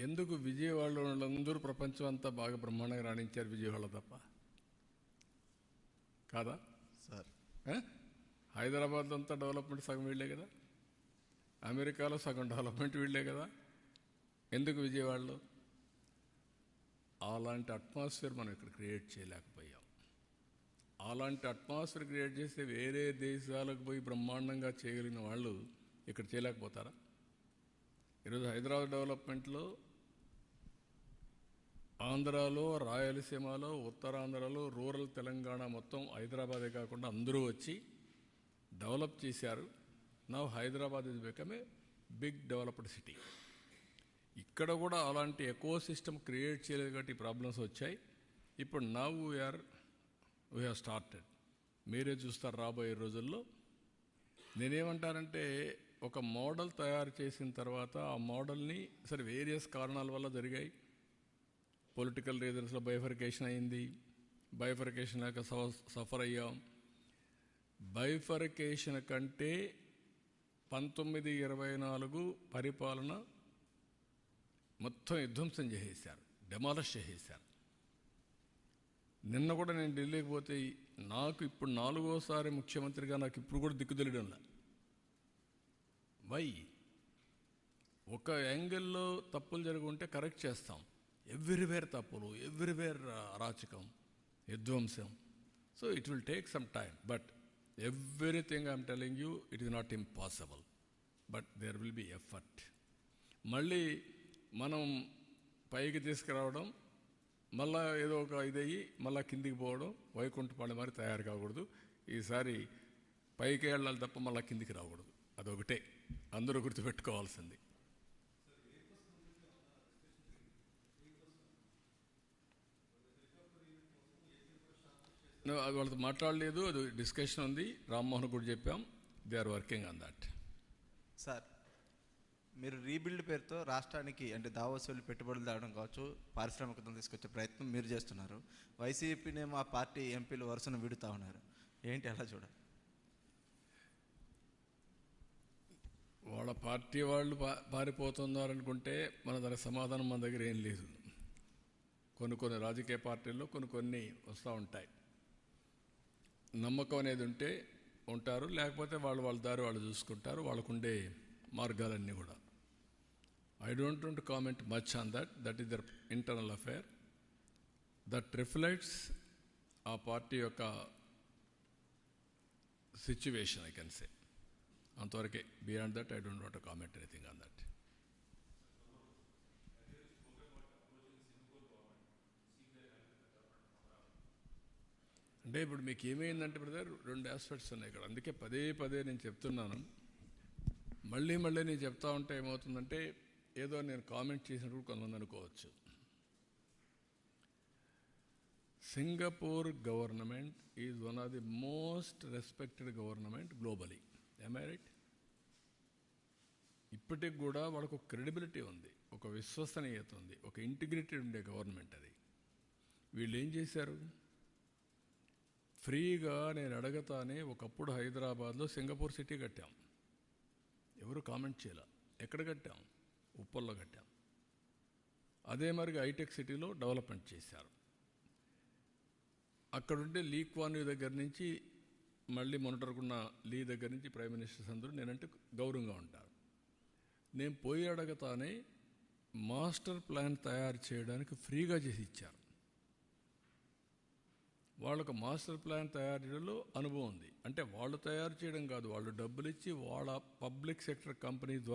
ఎందుకు విజయవాడలో వాళ్ళందరూ ప్రపంచం అంతా బాగా బ్రహ్మాండంగా రాణించారు, విజయవాడ తప్ప కాదా సార్? హైదరాబాద్ అంతా డెవలప్మెంట్ సగం వీళ్ళే కదా, అమెరికాలో సగం డెవలప్మెంట్ వీళ్ళే కదా, ఎందుకు విజయవాడలో? అలాంటి అట్మాస్ఫియర్ మనం ఇక్కడ క్రియేట్ చేయలేకపోయాం. అలాంటి అట్మాస్ఫియర్ క్రియేట్ చేస్తే వేరే దేశాలకు పోయి బ్రహ్మాండంగా చేయగలిగిన వాళ్ళు ఇక్కడ చేయలేకపోతారా? ఈరోజు హైదరాబాద్ డెవలప్మెంట్లో ఆంధ్రాలో, రాయలసీమలో, ఉత్తరాంధ్రలో, రూరల్ తెలంగాణ మొత్తం హైదరాబాదే కాకుండా అందరూ వచ్చి డెవలప్ చేశారు. Now Hyderabad is become a big developed city. ఇక్కడ కూడా అలాంటి ఎకో సిస్టమ్ క్రియేట్ చేయలేదు కాబట్టి ఈ ప్రాబ్లమ్స్ వచ్చాయి. ఇప్పుడు నవ్ వీ హ్యావ్ స్టార్టెడ్. మీరే చూస్తారు రాబోయే రోజుల్లో. నేనేమంటానంటే ఒక మోడల్ తయారు చేసిన తర్వాత ఆ మోడల్ని సరే వేరియస్ కారణాల వల్ల జరిగాయి. పొలిటికల్ రీజన్స్లో బైఫర్కేషన్ అయింది, బైఫర్కేషన్ లేక సఫర్ అయ్యాం. బైఫర్కేషన్ కంటే 1924 పరిపాలన మొత్తం విధ్వంసం చేసేశారు, డెమాలిష్ చేసేశారు. నిన్న కూడా నేను ఢిల్లీకి పోతే నాకు ఇప్పుడు 4వ ముఖ్యమంత్రిగా నాకు ఇప్పుడు కూడా దిక్కు తెలియడంలా. వై? ఒక యాంగిల్లో తప్పులు జరిగి ఉంటే కరెక్ట్ చేస్తాం, ఎవ్రీవేర్ తప్పులు, ఎవ్రీవేర్ అరాచకం, విధ్వంసం. So it will take some time, but everything I'm telling you it is not impossible, but there will be effort. మళ్ళీ మనం పైకి తీసుకురావడం, మళ్ళా ఏదో ఒక ఇదయ్యి మళ్ళా కిందికి పోవడం, వైకుంఠపాళెం మరి తయారు కాకూడదు. ఈసారి పైకి వెళ్ళాలి తప్ప మళ్ళా కిందికి రాకూడదు. అదొకటే అందరూ గుర్తుపెట్టుకోవాల్సింది. అది వాళ్ళతో మాట్లాడలేదు, అది డిస్కషన్ ఉంది. రామ్మోహన్ కూడా చెప్పాం, they are working on that. Sir, మీరు రీబిల్డ్ పేరుతో రాష్ట్రానికి అంటే దావోస్ వెళ్ళి పెట్టుబడులు తేవడం కావచ్చు, పారిశ్రామికతను తీసుకొచ్చే ప్రయత్నం మీరు చేస్తున్నారు. వైసీపీనే మా పార్టీ ఎంపీలు వరుసను విడుతూ ఉన్నారు. ఏంటి అలా చూడాలి? వాళ్ళ పార్టీ వాళ్ళు పారిపోతున్నారనుకుంటే మన దానికి సమాధానం మన దగ్గర ఏం లేదు. కొన్ని రాజకీయ పార్టీల్లో కొన్ని వస్తూ ఉంటాయి. నమ్మకం అనేది ఉంటే ఉంటారు, లేకపోతే వాళ్ళ దారి వాళ్ళు చూసుకుంటారు. వాళ్ళకుండే మార్గాలన్నీ కూడా. I don't want to comment much on that is there internal affair. That reflects ఆ పార్టీ యొక్క సిచ్యువేషన్, ఐ కెన్ సే. అంతవరకే. Beyond that I don't want to comment anything on that. అంటే ఇప్పుడు మీకు ఏమైందంటే బ్రదర్, 2 ఆస్పెక్ట్స్ ఉన్నాయి ఇక్కడ. అందుకే పదే నేను చెప్తున్నాను. మళ్ళీ నేను చెప్తా ఉంటే ఏమవుతుందంటే ఏదో నేను కామెంట్ చేసినప్పుడు కొంతమంది అనుకోవచ్చు. Singapore government is one of the most respected government globally. am I right? ఇప్పటికి కూడా వాళ్ళకు ఒక క్రెడిబిలిటీ ఉంది, ఒక విశ్వసనీయత ఉంది, ఒక ఇంటిగ్రిటీ ఉండే గవర్నమెంట్ అది. వీళ్ళు ఏం చేశారు? ఫ్రీగా నేను అడగతానే ఒకప్పుడు హైదరాబాద్లో సింగపూర్ సిటీ కట్టాం. ఎవరు కామెంట్ చేయాల. ఎక్కడ కట్టాం? ఉప్పల్లో కట్టాం. అదే మరిగా హైటెక్ సిటీలో డెవలప్మెంట్ చేశారు. అక్కడుండే లీ క్వాన్ యూ దగ్గర నుంచి మళ్ళీ మొన్నటరుకున్న లీ దగ్గర నుంచి ప్రైమ్ మినిస్టర్స్ అందరూ నేనంటే గౌరవంగా ఉంటారు. నేను పోయి అడగతానే మాస్టర్ ప్లాన్ తయారు చేయడానికి ఫ్రీగా చేసి ఇచ్చారు. వాళ్ళకు మాస్టర్ ప్లాన్ తయారు చేయడంలో అనుభవం ఉంది. అంటే వాళ్ళు తయారు చేయడం కాదు, వాళ్ళు డబ్బులు ఇచ్చి వాళ్ళ పబ్లిక్ సెక్టర్ కంపెనీ ద్వారా